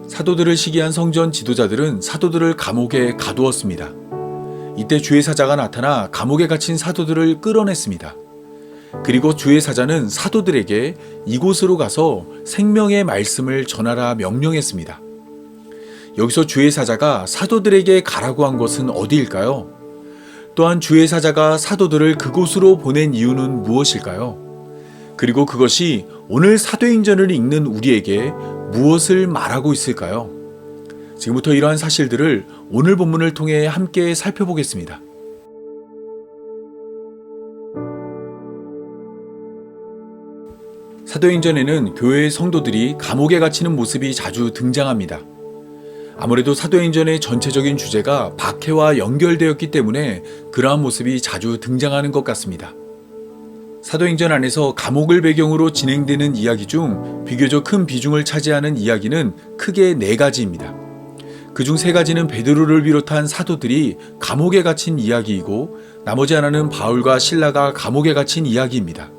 사도들을 시기한 성전 지도자들은 사도들을 감옥에 가두었습니다. 이때 주의 사자가 나타나 감옥에 갇힌 사도들을 끌어냈습니다. 그리고 주의 사자는 사도들에게 이곳으로 가서 생명의 말씀을 전하라 명령했습니다. 여기서 주의 사자가 사도들에게 가라고 한 것은 어디일까요? 또한 주의 사자가 사도들을 그곳으로 보낸 이유는 무엇일까요? 그리고 그것이 오늘 사도행전을 읽는 우리에게 무엇을 말하고 있을까요? 지금부터 이러한 사실들을 오늘 본문을 통해 함께 살펴보겠습니다. 사도행전에는 교회의 성도들이 감옥에 갇히는 모습이 자주 등장합니다. 아무래도 사도행전의 전체적인 주제가 박해와 연결되었기 때문에 그러한 모습이 자주 등장하는 것 같습니다. 사도행전 안에서 감옥을 배경으로 진행되는 이야기 중 비교적 큰 비중을 차지하는 이야기는 크게 4가지입니다. 그중 3가지는 베드로를 비롯한 사도들이 감옥에 갇힌 이야기이고 나머지 하나는 바울과 실라가 감옥에 갇힌 이야기입니다.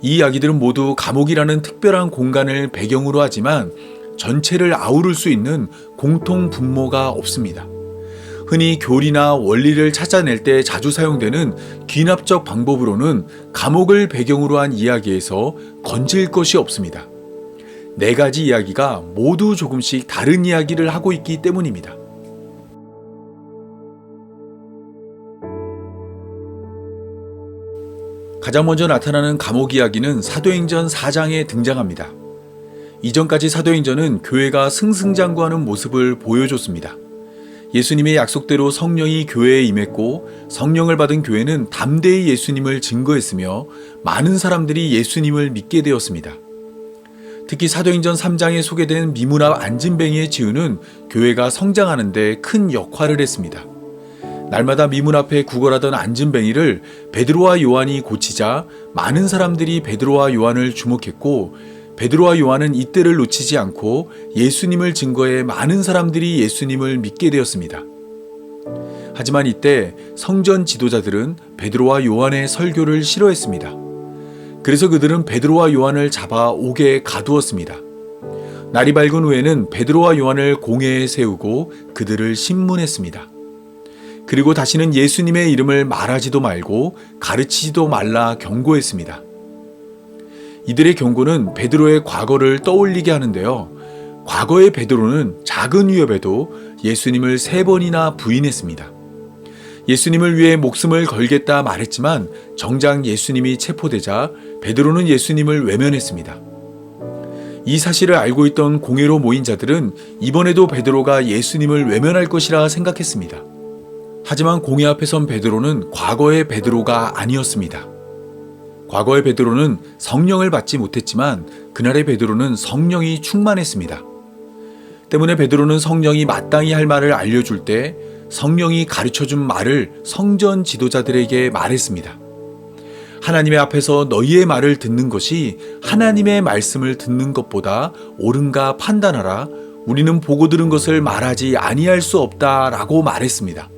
이 이야기들은 모두 감옥이라는 특별한 공간을 배경으로 하지만 전체를 아우를 수 있는 공통 분모가 없습니다. 흔히 교리나 원리를 찾아낼 때 자주 사용되는 귀납적 방법으로는 감옥을 배경으로 한 이야기에서 건질 것이 없습니다. 4가지 이야기가 모두 조금씩 다른 이야기를 하고 있기 때문입니다. 가장 먼저 나타나는 감옥 이야기는 사도행전 4장에 등장합니다. 이전까지 사도행전은 교회가 승승장구하는 모습을 보여줬습니다. 예수님의 약속대로 성령이 교회에 임했고 성령을 받은 교회는 담대히 예수님을 증거했으며 많은 사람들이 예수님을 믿게 되었습니다. 특히 사도행전 3장에 소개된 미문 앞 안진뱅이의 치유는 교회가 성장하는 데 큰 역할을 했습니다. 날마다 미문 앞에 구걸하던 안진뱅이를 베드로와 요한이 고치자 많은 사람들이 베드로와 요한을 주목했고 베드로와 요한은 이때를 놓치지 않고 예수님을 증거해 많은 사람들이 예수님을 믿게 되었습니다. 하지만 이때 성전 지도자들은 베드로와 요한의 설교를 싫어했습니다. 그래서 그들은 베드로와 요한을 잡아 옥에 가두었습니다. 날이 밝은 후에는 베드로와 요한을 공회에 세우고 그들을 신문했습니다. 그리고 다시는 예수님의 이름을 말하지도 말고 가르치지도 말라 경고했습니다. 이들의 경고는 베드로의 과거를 떠올리게 하는데요. 과거의 베드로는 작은 위협에도 예수님을 3번이나 부인했습니다. 예수님을 위해 목숨을 걸겠다 말했지만 정작 예수님이 체포되자 베드로는 예수님을 외면했습니다. 이 사실을 알고 있던 공회로 모인 자들은 이번에도 베드로가 예수님을 외면할 것이라 생각했습니다. 하지만 공회 앞에 선 베드로는 과거의 베드로가 아니었습니다. 과거의 베드로는 성령을 받지 못했지만 그날의 베드로는 성령이 충만했습니다. 때문에 베드로는 성령이 마땅히 할 말을 알려줄 때 성령이 가르쳐준 말을 성전 지도자들에게 말했습니다. 하나님의 앞에서 너희의 말을 듣는 것이 하나님의 말씀을 듣는 것보다 옳은가 판단하라. 우리는 보고 들은 것을 말하지 아니할 수 없다라고 말했습니다.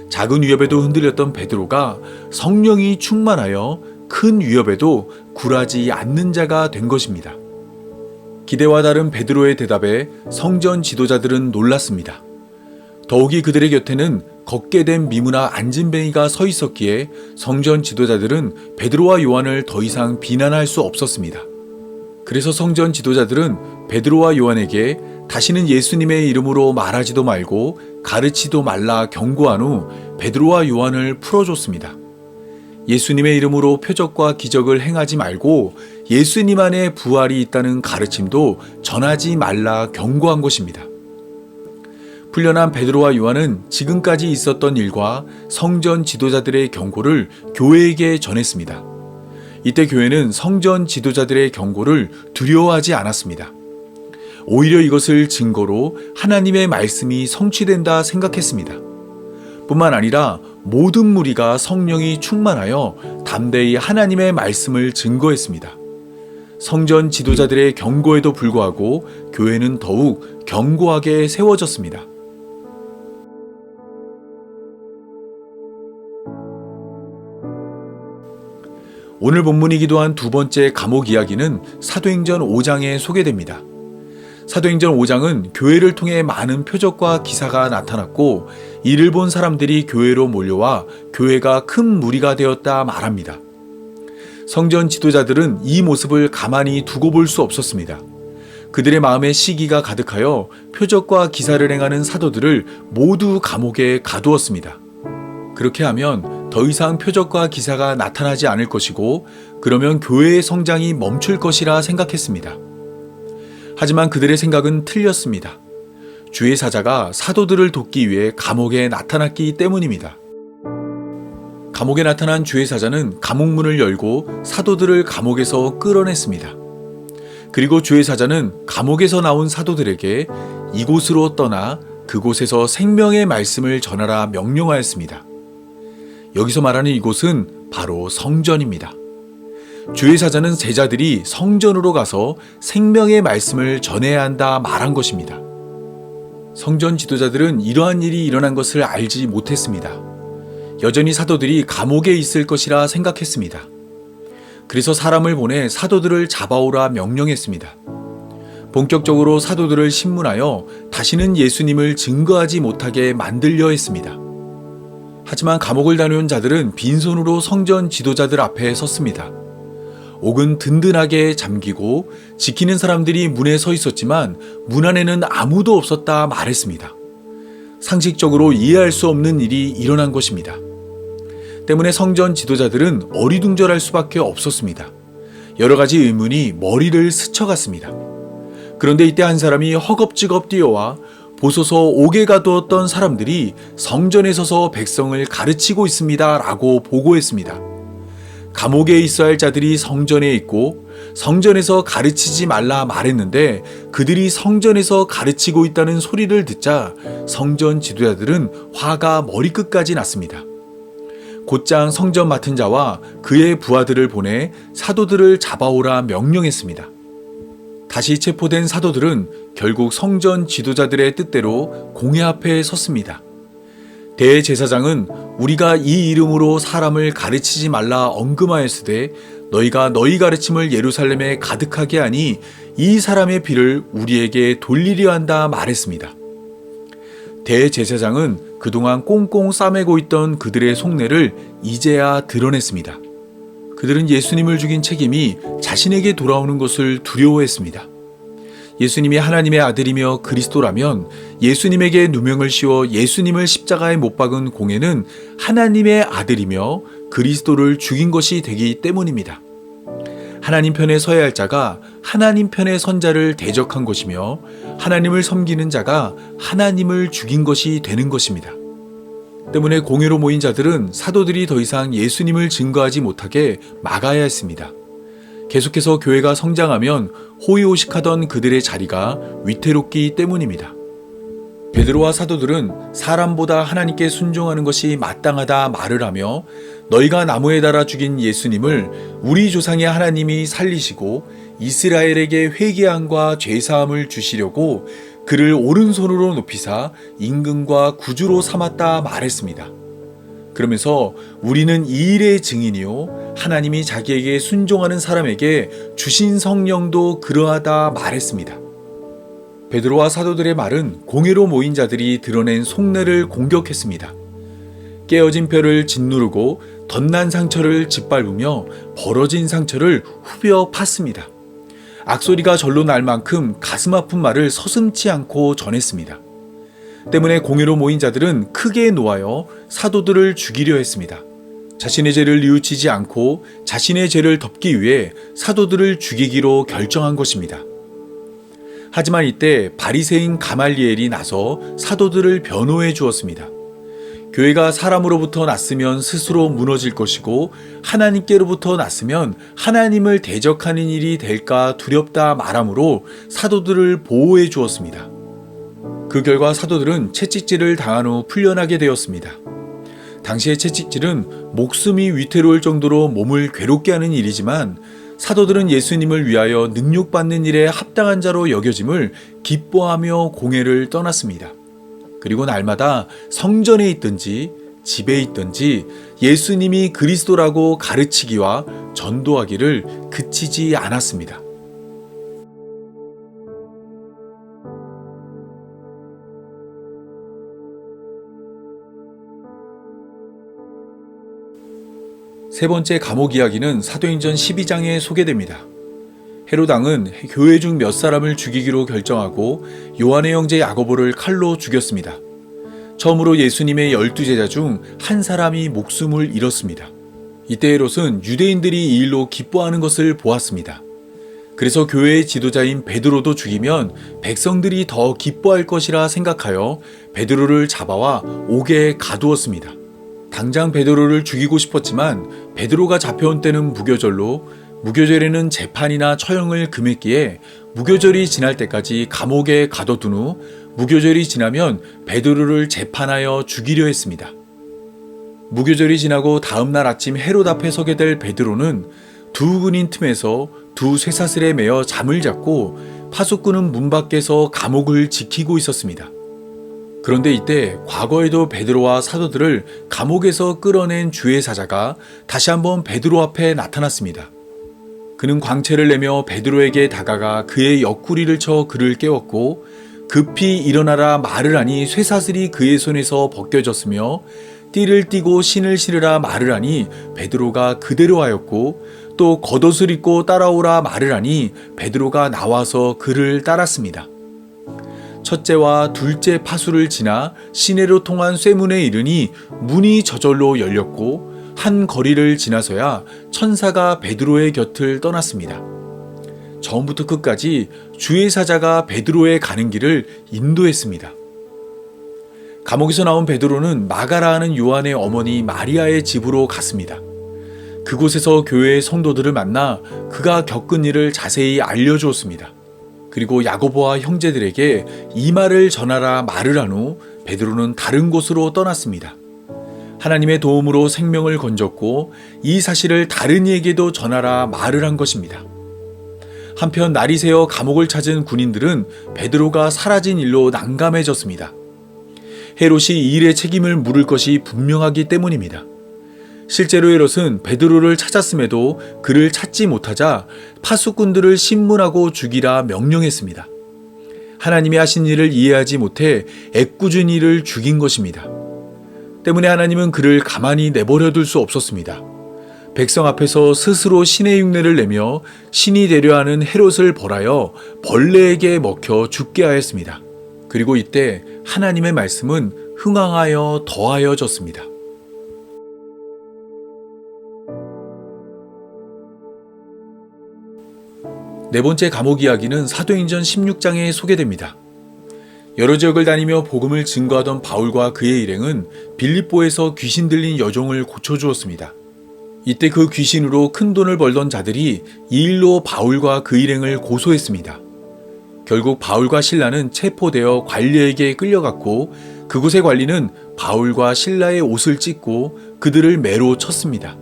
작은 위협에도 흔들렸던 베드로가 성령이 충만하여 큰 위협에도 굴하지 않는 자가 된 것입니다. 기대와 다른 베드로의 대답에 성전 지도자들은 놀랐습니다. 더욱이 그들의 곁에는 걷게 된 미문아 안진뱅이가 서 있었기에 성전 지도자들은 베드로와 요한을 더 이상 비난할 수 없었습니다. 그래서 성전 지도자들은 베드로와 요한에게 다시는 예수님의 이름으로 말하지도 말고 가르치도 말라 경고한 후 베드로와 요한을 풀어줬습니다. 예수님의 이름으로 표적과 기적을 행하지 말고 예수님 안에 부활이 있다는 가르침도 전하지 말라 경고한 것입니다. 풀려난 베드로와 요한은 지금까지 있었던 일과 성전 지도자들의 경고를 교회에게 전했습니다. 이때 교회는 성전 지도자들의 경고를 두려워하지 않았습니다. 오히려 이것을 증거로 하나님의 말씀이 성취된다 생각했습니다. 뿐만 아니라 모든 무리가 성령이 충만하여 담대히 하나님의 말씀을 증거했습니다. 성전 지도자들의 경고에도 불구하고 교회는 더욱 견고하게 세워졌습니다. 오늘 본문이기도 한 두 번째 감옥 이야기는 사도행전 5장에 소개됩니다. 사도행전 5장은 교회를 통해 많은 표적과 기사가 나타났고 이를 본 사람들이 교회로 몰려와 교회가 큰 무리가 되었다 말합니다. 성전 지도자들은 이 모습을 가만히 두고 볼 수 없었습니다. 그들의 마음에 시기가 가득하여 표적과 기사를 행하는 사도들을 모두 감옥에 가두었습니다. 그렇게 하면 더 이상 표적과 기사가 나타나지 않을 것이고 그러면 교회의 성장이 멈출 것이라 생각했습니다. 하지만 그들의 생각은 틀렸습니다. 주의 사자가 사도들을 돕기 위해 감옥에 나타났기 때문입니다. 감옥에 나타난 주의 사자는 감옥문을 열고 사도들을 감옥에서 끌어냈습니다. 그리고 주의 사자는 감옥에서 나온 사도들에게 이곳으로 떠나 그곳에서 생명의 말씀을 전하라 명령하였습니다. 여기서 말하는 이곳은 바로 성전입니다. 주의 사자는 제자들이 성전으로 가서 생명의 말씀을 전해야 한다 말한 것입니다. 성전 지도자들은 이러한 일이 일어난 것을 알지 못했습니다. 여전히 사도들이 감옥에 있을 것이라 생각했습니다. 그래서 사람을 보내 사도들을 잡아오라 명령했습니다. 본격적으로 사도들을 신문하여 다시는 예수님을 증거하지 못하게 만들려 했습니다. 하지만 감옥을 다녀온 자들은 빈손으로 성전 지도자들 앞에 섰습니다. 옥은 든든하게 잠기고 지키는 사람들이 문에 서 있었지만 문 안에는 아무도 없었다 말했습니다. 상식적으로 이해할 수 없는 일이 일어난 것입니다. 때문에 성전 지도자들은 어리둥절할 수밖에 없었습니다. 여러 가지 의문이 머리를 스쳐갔습니다. 그런데 이때 한 사람이 허겁지겁 뛰어와 보소서 옥에 가두었던 사람들이 성전에 서서 백성을 가르치고 있습니다 라고 보고했습니다. 감옥에 있어야 할 자들이 성전에 있고 성전에서 가르치지 말라 말했는데 그들이 성전에서 가르치고 있다는 소리를 듣자 성전 지도자들은 화가 머리끝까지 났습니다. 곧장 성전 맡은 자와 그의 부하들을 보내 사도들을 잡아오라 명령했습니다. 다시 체포된 사도들은 결국 성전 지도자들의 뜻대로 공회 앞에 섰습니다. 대제사장은 우리가 이 이름으로 사람을 가르치지 말라 언금하였으되 너희가 너희 가르침을 예루살렘에 가득하게 하니 이 사람의 피를 우리에게 돌리려 한다 말했습니다. 대제사장은 그동안 꽁꽁 싸매고 있던 그들의 속내를 이제야 드러냈습니다. 그들은 예수님을 죽인 책임이 자신에게 돌아오는 것을 두려워했습니다. 예수님이 하나님의 아들이며 그리스도라면 예수님에게 누명을 씌워 예수님을 십자가에 못 박은 공회는 하나님의 아들이며 그리스도를 죽인 것이 되기 때문입니다. 하나님 편에 서야 할 자가 하나님 편에 선 자를 대적한 것이며 하나님을 섬기는 자가 하나님을 죽인 것이 되는 것입니다. 때문에 공회로 모인 자들은 사도들이 더 이상 예수님을 증거하지 못하게 막아야 했습니다. 계속해서 교회가 성장하면 호의호식하던 그들의 자리가 위태롭기 때문입니다. 베드로와 사도들은 사람보다 하나님께 순종하는 것이 마땅하다 말을 하며 너희가 나무에 달아 죽인 예수님을 우리 조상의 하나님이 살리시고 이스라엘에게 회개함과 죄사함을 주시려고 그를 오른손으로 높이사 임금과 구주로 삼았다 말했습니다. 그러면서 우리는 이 일의 증인이요 하나님이 자기에게 순종하는 사람에게 주신 성령도 그러하다 말했습니다. 베드로와 사도들의 말은 공회로 모인 자들이 드러낸 속내를 공격했습니다. 깨어진 뼈를 짓누르고 덧난 상처를 짓밟으며 벌어진 상처를 후벼 팠습니다. 악소리가 절로 날 만큼 가슴 아픈 말을 서슴지 않고 전했습니다. 때문에 공회로 모인 자들은 크게 노하여 사도들을 죽이려 했습니다. 자신의 죄를 뉘우치지 않고 자신의 죄를 덮기 위해 사도들을 죽이기로 결정한 것입니다. 하지만 이때 바리새인 가말리엘이 나서 사도들을 변호해 주었습니다. 교회가 사람으로부터 났으면 스스로 무너질 것이고 하나님께로부터 났으면 하나님을 대적하는 일이 될까 두렵다 말하므로 사도들을 보호해 주었습니다. 그 결과 사도들은 채찍질을 당한 후 풀려나게 되었습니다. 당시의 채찍질은 목숨이 위태로울 정도로 몸을 괴롭게 하는 일이지만 사도들은 예수님을 위하여 능욕받는 일에 합당한 자로 여겨짐을 기뻐하며 공회를 떠났습니다. 그리고 날마다 성전에 있든지 집에 있든지 예수님이 그리스도라고 가르치기와 전도하기를 그치지 않았습니다. 세 번째 감옥 이야기는 사도행전 12장에 소개됩니다. 헤롯 왕은 교회 중 몇 사람을 죽이기로 결정하고 요한의 형제 야고보를 칼로 죽였습니다. 처음으로 예수님의 12제자 중 한 사람이 목숨을 잃었습니다. 이때 헤롯은 유대인들이 이 일로 기뻐하는 것을 보았습니다. 그래서 교회의 지도자인 베드로도 죽이면 백성들이 더 기뻐할 것이라 생각하여 베드로를 잡아와 옥에 가두었습니다. 당장 베드로를 죽이고 싶었지만 베드로가 잡혀온 때는 무교절로 무교절에는 재판이나 처형을 금했기에 무교절이 지날 때까지 감옥에 가둬둔 후 무교절이 지나면 베드로를 재판하여 죽이려 했습니다. 무교절이 지나고 다음날 아침 헤롯 앞에 서게 될 베드로는 두 군인 틈에서 두 쇠사슬에 매어 잠을 잡고 파수꾼은 문 밖에서 감옥을 지키고 있었습니다. 그런데 이때 과거에도 베드로와 사도들을 감옥에서 끌어낸 주의 사자가 다시 한번 베드로 앞에 나타났습니다. 그는 광채를 내며 베드로에게 다가가 그의 옆구리를 쳐 그를 깨웠고 급히 일어나라 말을 하니 쇠사슬이 그의 손에서 벗겨졌으며 띠를 띠고 신을 신으라 말을 하니 베드로가 그대로 하였고 또 겉옷을 입고 따라오라 말을 하니 베드로가 나와서 그를 따랐습니다. 첫째와 둘째 파수를 지나 시내로 통한 쇠문에 이르니 문이 저절로 열렸고 한 거리를 지나서야 천사가 베드로의 곁을 떠났습니다. 처음부터 끝까지 주의 사자가 베드로의 가는 길을 인도했습니다. 감옥에서 나온 베드로는 마가라 하는 요한의 어머니 마리아의 집으로 갔습니다. 그곳에서 교회의 성도들을 만나 그가 겪은 일을 자세히 알려주었습니다. 그리고 야고보와 형제들에게 이 말을 전하라 말을 한 후 베드로는 다른 곳으로 떠났습니다. 하나님의 도움으로 생명을 건졌고 이 사실을 다른 이에게도 전하라 말을 한 것입니다. 한편 날이 새어 감옥을 찾은 군인들은 베드로가 사라진 일로 난감해졌습니다. 헤롯이 이 일의 책임을 물을 것이 분명하기 때문입니다. 실제로 헤롯은 베드로를 찾았음에도 그를 찾지 못하자 파수꾼들을 신문하고 죽이라 명령했습니다. 하나님이 하신 일을 이해하지 못해 애꿎은 이를 죽인 것입니다. 때문에 하나님은 그를 가만히 내버려둘 수 없었습니다. 백성 앞에서 스스로 신의 흉내를 내며 신이 되려 하는 헤롯을 벌하여 벌레에게 먹혀 죽게 하였습니다. 그리고 이때 하나님의 말씀은 흥황하여 더하여졌습니다. 네 번째 감옥 이야기는 사도행전 16장에 소개됩니다. 여러 지역을 다니며 복음을 증거하던 바울과 그의 일행은 빌립보에서 귀신 들린 여종을 고쳐주었습니다. 이때 그 귀신으로 큰 돈을 벌던 자들이 이 일로 바울과 그 일행을 고소했습니다. 결국 바울과 신라는 체포되어 관리에게 끌려갔고 그곳의 관리는 바울과 신라의 옷을 찢고 그들을 매로 쳤습니다.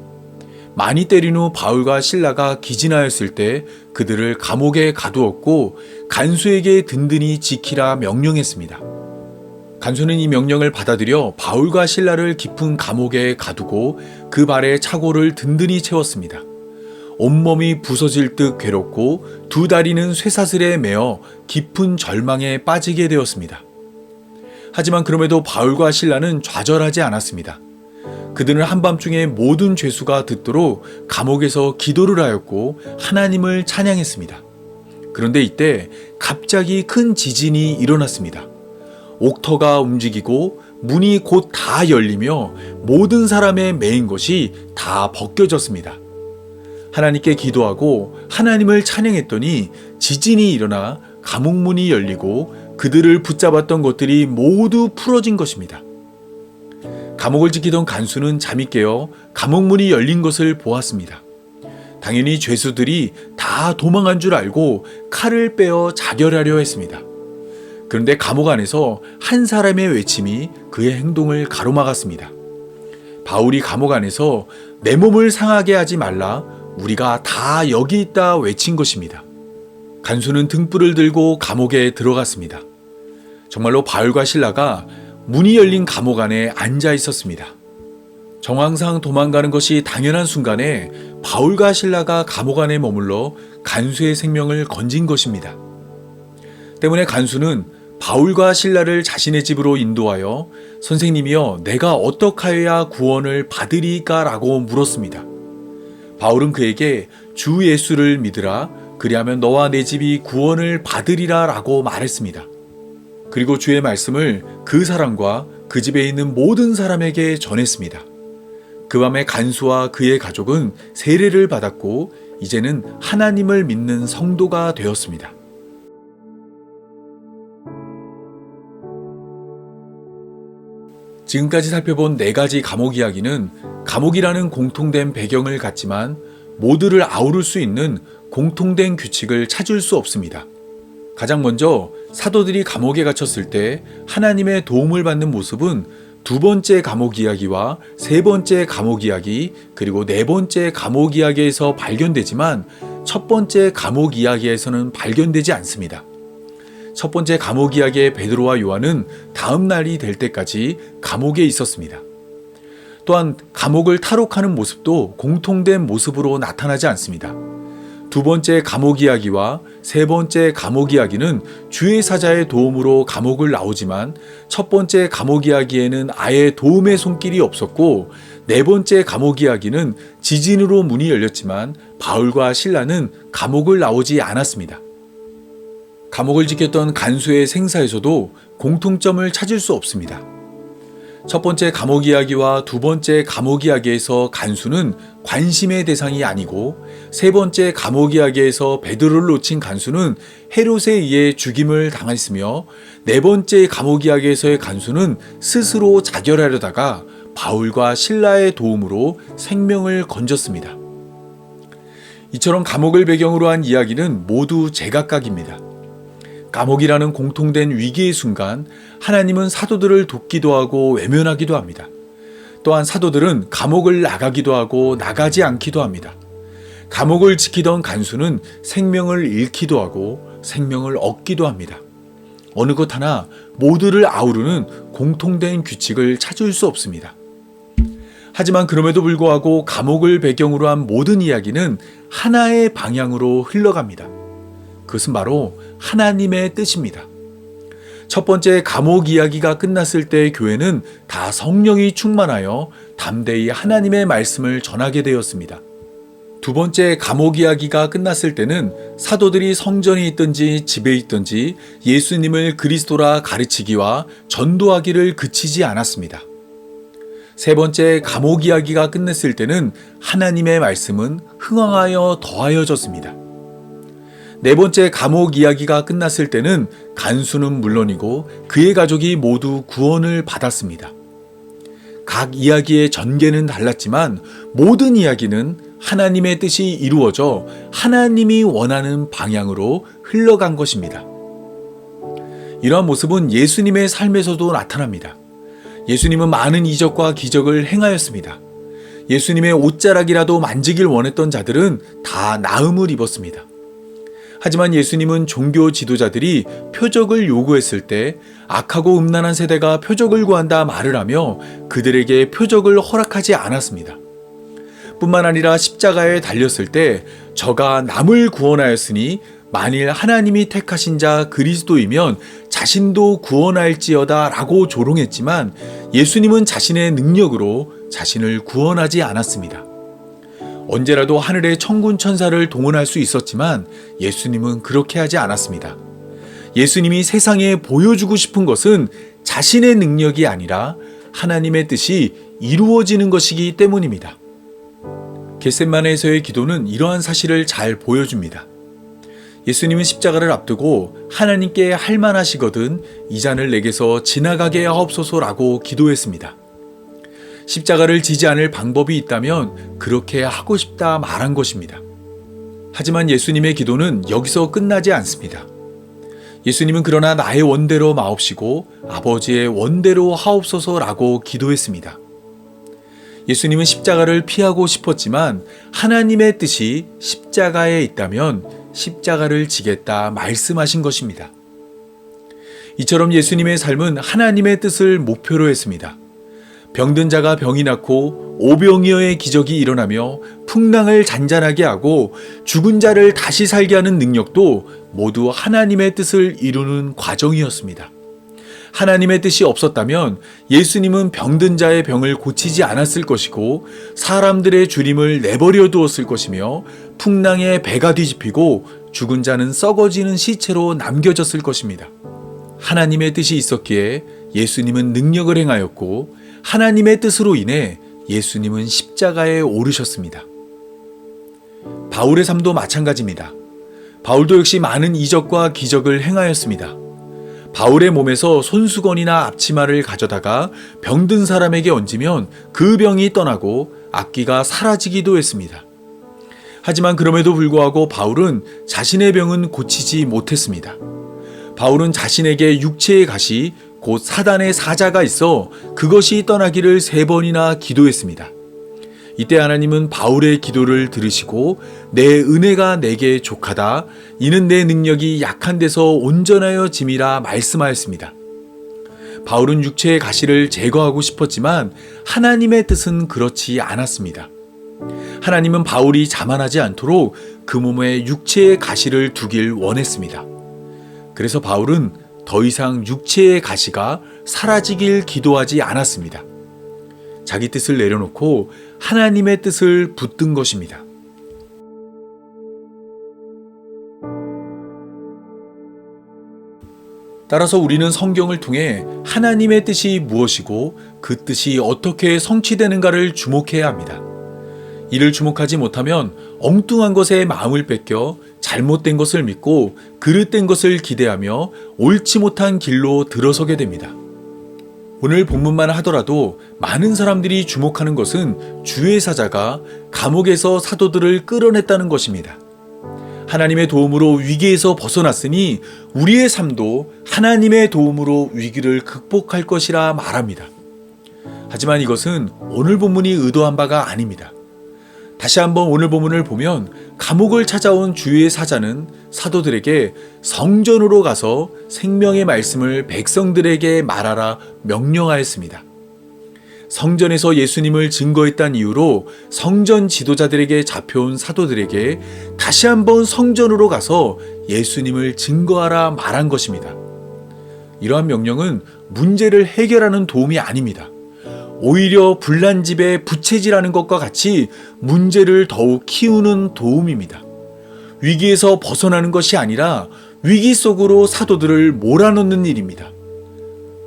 많이 때린 후 바울과 신라가 기진하였을 때 그들을 감옥에 가두었고 간수에게 든든히 지키라 명령했습니다. 간수는 이 명령을 받아들여 바울과 신라를 깊은 감옥에 가두고 그 발에 차고를 든든히 채웠습니다. 온몸이 부서질 듯 괴롭고 두 다리는 쇠사슬에 매어 깊은 절망에 빠지게 되었습니다. 하지만 그럼에도 바울과 신라는 좌절하지 않았습니다. 그들은 한밤중에 모든 죄수가 듣도록 감옥에서 기도를 하였고 하나님을 찬양했습니다. 그런데 이때 갑자기 큰 지진이 일어났습니다. 옥터가 움직이고 문이 곧 다 열리며 모든 사람의 매인 것이 다 벗겨졌습니다. 하나님께 기도하고 하나님을 찬양했더니 지진이 일어나 감옥문이 열리고 그들을 붙잡았던 것들이 모두 풀어진 것입니다. 감옥을 지키던 간수는 잠이 깨어 감옥문이 열린 것을 보았습니다. 당연히 죄수들이 다 도망한 줄 알고 칼을 빼어 자결하려 했습니다. 그런데 감옥 안에서 한 사람의 외침이 그의 행동을 가로막았습니다. 바울이 감옥 안에서 내 몸을 상하게 하지 말라, 우리가 다 여기 있다 외친 것입니다. 간수는 등불을 들고 감옥에 들어갔습니다. 정말로 바울과 신라가 문이 열린 감옥 안에 앉아 있었습니다. 정황상 도망가는 것이 당연한 순간에 바울과 신라가 감옥 안에 머물러 간수의 생명을 건진 것입니다. 때문에 간수는 바울과 신라를 자신의 집으로 인도하여 선생님이여 내가 어떻게 하여야 구원을 받으리까 라고 물었습니다. 바울은 그에게 주 예수를 믿으라, 그리하면 너와 내 집이 구원을 받으리라 라고 말했습니다. 그리고 주의 말씀을 그 사람과 그 집에 있는 모든 사람에게 전했습니다. 그 밤에 간수와 그의 가족은 세례를 받았고 이제는 하나님을 믿는 성도가 되었습니다. 지금까지 살펴본 4가지 감옥 이야기는 감옥이라는 공통된 배경을 갖지만 모두를 아우를 수 있는 공통된 규칙을 찾을 수 없습니다. 가장 먼저 사도들이 감옥에 갇혔을 때 하나님의 도움을 받는 모습은 2번째 감옥 이야기와 3번째 감옥 이야기, 그리고 4번째 감옥 이야기에서 발견되지만 첫 번째 감옥 이야기에서는 발견되지 않습니다. 첫 번째 감옥 이야기의 베드로와 요한은 다음 날이 될 때까지 감옥에 있었습니다. 또한 감옥을 탈옥하는 모습도 공통된 모습으로 나타나지 않습니다. 2번째 감옥 이야기와 3번째 감옥 이야기는 주의 사자의 도움으로 감옥을 나오지만 첫 번째 감옥 이야기에는 아예 도움의 손길이 없었고 4번째 감옥 이야기는 지진으로 문이 열렸지만 바울과 실라는 감옥을 나오지 않았습니다. 감옥을 지켰던 간수의 생사에서도 공통점을 찾을 수 없습니다. 첫 번째 감옥 이야기와 2번째 감옥 이야기에서 간수는 관심의 대상이 아니고 3번째 감옥 이야기에서 베드로를 놓친 간수는 헤롯에 의해 죽임을 당했으며 4번째 감옥 이야기에서의 간수는 스스로 자결하려다가 바울과 실라의 도움으로 생명을 건졌습니다. 이처럼 감옥을 배경으로 한 이야기는 모두 제각각입니다. 감옥이라는 공통된 위기의 순간 하나님은 사도들을 돕기도 하고 외면하기도 합니다. 또한 사도들은 감옥을 나가기도 하고 나가지 않기도 합니다. 감옥을 지키던 간수는 생명을 잃기도 하고 생명을 얻기도 합니다. 어느 것 하나 모두를 아우르는 공통된 규칙을 찾을 수 없습니다. 하지만 그럼에도 불구하고 감옥을 배경으로 한 모든 이야기는 하나의 방향으로 흘러갑니다. 그것은 바로 하나님의 뜻입니다. 첫 번째 감옥 이야기가 끝났을 때 교회는 다 성령이 충만하여 담대히 하나님의 말씀을 전하게 되었습니다. 2번째 감옥 이야기가 끝났을 때는 사도들이 성전에 있든지 집에 있든지 예수님을 그리스도라 가르치기와 전도하기를 그치지 않았습니다. 3번째 감옥 이야기가 끝났을 때는 하나님의 말씀은 흥황하여 더하여졌습니다. 4번째 감옥 이야기가 끝났을 때는 간수는 물론이고 그의 가족이 모두 구원을 받았습니다. 각 이야기의 전개는 달랐지만 모든 이야기는 하나님의 뜻이 이루어져 하나님이 원하는 방향으로 흘러간 것입니다. 이러한 모습은 예수님의 삶에서도 나타납니다. 예수님은 많은 이적과 기적을 행하였습니다. 예수님의 옷자락이라도 만지길 원했던 자들은 다 나음을 입었습니다. 하지만 예수님은 종교 지도자들이 표적을 요구했을 때 악하고 음란한 세대가 표적을 구한다 말을 하며 그들에게 표적을 허락하지 않았습니다. 뿐만 아니라 십자가에 달렸을 때 저가 남을 구원하였으니 만일 하나님이 택하신 자 그리스도이면 자신도 구원할지어다 라고 조롱했지만 예수님은 자신의 능력으로 자신을 구원하지 않았습니다. 언제라도 하늘의 천군 천사를 동원할 수 있었지만 예수님은 그렇게 하지 않았습니다. 예수님이 세상에 보여주고 싶은 것은 자신의 능력이 아니라 하나님의 뜻이 이루어지는 것이기 때문입니다. 겟세마네에서의 기도는 이러한 사실을 잘 보여줍니다. 예수님은 십자가를 앞두고 하나님께 할 만하시거든 이 잔을 내게서 지나가게 하옵소서라고 기도했습니다. 십자가를 지지 않을 방법이 있다면 그렇게 하고 싶다 말한 것입니다. 하지만 예수님의 기도는 여기서 끝나지 않습니다. 예수님은 그러나 나의 원대로 마옵시고 아버지의 원대로 하옵소서라고 기도했습니다. 예수님은 십자가를 피하고 싶었지만 하나님의 뜻이 십자가에 있다면 십자가를 지겠다 말씀하신 것입니다. 이처럼 예수님의 삶은 하나님의 뜻을 목표로 했습니다. 병든 자가 병이 낫고 오병이어의 기적이 일어나며 풍랑을 잔잔하게 하고 죽은 자를 다시 살게 하는 능력도 모두 하나님의 뜻을 이루는 과정이었습니다. 하나님의 뜻이 없었다면 예수님은 병든 자의 병을 고치지 않았을 것이고 사람들의 주림을 내버려 두었을 것이며 풍랑에 배가 뒤집히고 죽은 자는 썩어지는 시체로 남겨졌을 것입니다. 하나님의 뜻이 있었기에 예수님은 능력을 행하였고 하나님의 뜻으로 인해 예수님은 십자가에 오르셨습니다. 바울의 삶도 마찬가지입니다. 바울도 역시 많은 이적과 기적을 행하였습니다. 바울의 몸에서 손수건이나 앞치마를 가져다가 병든 사람에게 얹으면 그 병이 떠나고 악귀가 사라지기도 했습니다. 하지만 그럼에도 불구하고 바울은 자신의 병은 고치지 못했습니다. 바울은 자신에게 육체의 가시, 곧 사단의 사자가 있어 그것이 떠나기를 3번이나 기도했습니다. 이때 하나님은 바울의 기도를 들으시고 내 은혜가 내게 족하다. 이는 내 능력이 약한 데서 온전하여 짐이라 말씀하였습니다. 바울은 육체의 가시를 제거하고 싶었지만 하나님의 뜻은 그렇지 않았습니다. 하나님은 바울이 자만하지 않도록 그 몸에 육체의 가시를 두길 원했습니다. 그래서 바울은 더 이상 육체의 가시가 사라지길 기도하지 않았습니다. 자기 뜻을 내려놓고 하나님의 뜻을 붙든 것입니다. 따라서 우리는 성경을 통해 하나님의 뜻이 무엇이고 그 뜻이 어떻게 성취되는가를 주목해야 합니다. 이를 주목하지 못하면 엉뚱한 것에 마음을 뺏겨 잘못된 것을 믿고 그릇된 것을 기대하며 옳지 못한 길로 들어서게 됩니다. 오늘 본문만 하더라도 많은 사람들이 주목하는 것은 주의 사자가 감옥에서 사도들을 끌어냈다는 것입니다. 하나님의 도움으로 위기에서 벗어났으니 우리의 삶도 하나님의 도움으로 위기를 극복할 것이라 말합니다. 하지만 이것은 오늘 본문이 의도한 바가 아닙니다. 다시 한번 오늘 본문을 보면 감옥을 찾아온 주의 사자는 사도들에게 성전으로 가서 생명의 말씀을 백성들에게 말하라 명령하였습니다. 성전에서 예수님을 증거했다는 이유로 성전 지도자들에게 잡혀온 사도들에게 다시 한번 성전으로 가서 예수님을 증거하라 말한 것입니다. 이러한 명령은 문제를 해결하는 도움이 아닙니다. 오히려 불난집에 부채질하는 것과 같이 문제를 더욱 키우는 도움입니다. 위기에서 벗어나는 것이 아니라 위기 속으로 사도들을 몰아넣는 일입니다.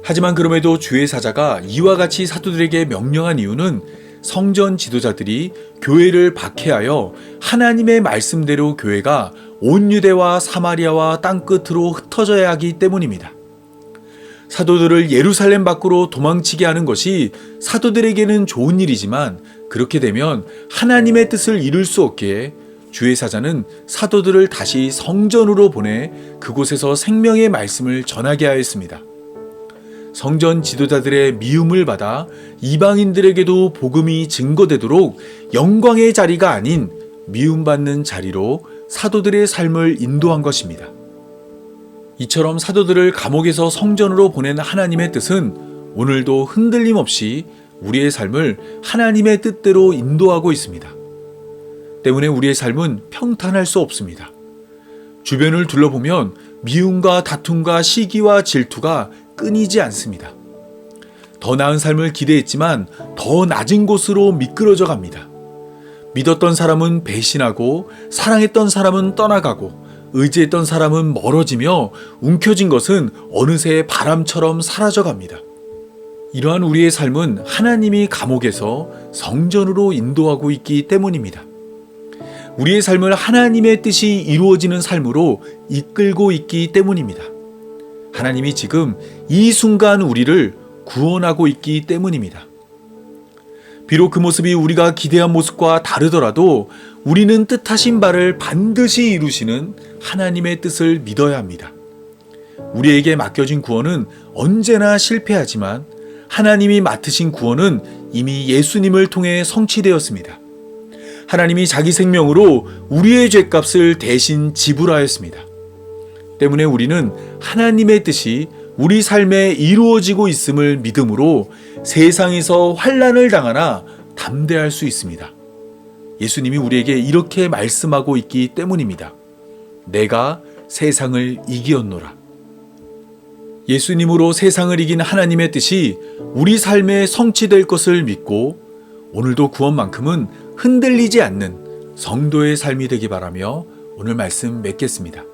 하지만 그럼에도 주의 사자가 이와 같이 사도들에게 명령한 이유는 성전 지도자들이 교회를 박해하여 하나님의 말씀대로 교회가 온 유대와 사마리아와 땅끝으로 흩어져야 하기 때문입니다. 사도들을 예루살렘 밖으로 도망치게 하는 것이 사도들에게는 좋은 일이지만 그렇게 되면 하나님의 뜻을 이룰 수 없기에 주의 사자는 사도들을 다시 성전으로 보내 그곳에서 생명의 말씀을 전하게 하였습니다. 성전 지도자들의 미움을 받아 이방인들에게도 복음이 증거되도록 영광의 자리가 아닌 미움받는 자리로 사도들의 삶을 인도한 것입니다. 이처럼 사도들을 감옥에서 성전으로 보낸 하나님의 뜻은 오늘도 흔들림 없이 우리의 삶을 하나님의 뜻대로 인도하고 있습니다. 때문에 우리의 삶은 평탄할 수 없습니다. 주변을 둘러보면 미움과 다툼과 시기와 질투가 끊이지 않습니다. 더 나은 삶을 기대했지만 더 낮은 곳으로 미끄러져 갑니다. 믿었던 사람은 배신하고 사랑했던 사람은 떠나가고 의지했던 사람은 멀어지며 움켜진 것은 어느새 바람처럼 사라져갑니다. 이러한 우리의 삶은 하나님이 감옥에서 성전으로 인도하고 있기 때문입니다. 우리의 삶을 하나님의 뜻이 이루어지는 삶으로 이끌고 있기 때문입니다. 하나님이 지금 이 순간 우리를 구원하고 있기 때문입니다. 비록 그 모습이 우리가 기대한 모습과 다르더라도 우리는 뜻하신 바를 반드시 이루시는 하나님의 뜻을 믿어야 합니다. 우리에게 맡겨진 구원은 언제나 실패하지만 하나님이 맡으신 구원은 이미 예수님을 통해 성취되었습니다. 하나님이 자기 생명으로 우리의 죄값을 대신 지불하였습니다. 때문에 우리는 하나님의 뜻이 우리 삶에 이루어지고 있음을 믿음으로 세상에서 환난을 당하나 담대할 수 있습니다. 예수님이 우리에게 이렇게 말씀하고 있기 때문입니다. 내가 세상을 이기었노라. 예수님으로 세상을 이긴 하나님의 뜻이 우리 삶에 성취될 것을 믿고 오늘도 구원만큼은 흔들리지 않는 성도의 삶이 되기 바라며 오늘 말씀 맺겠습니다.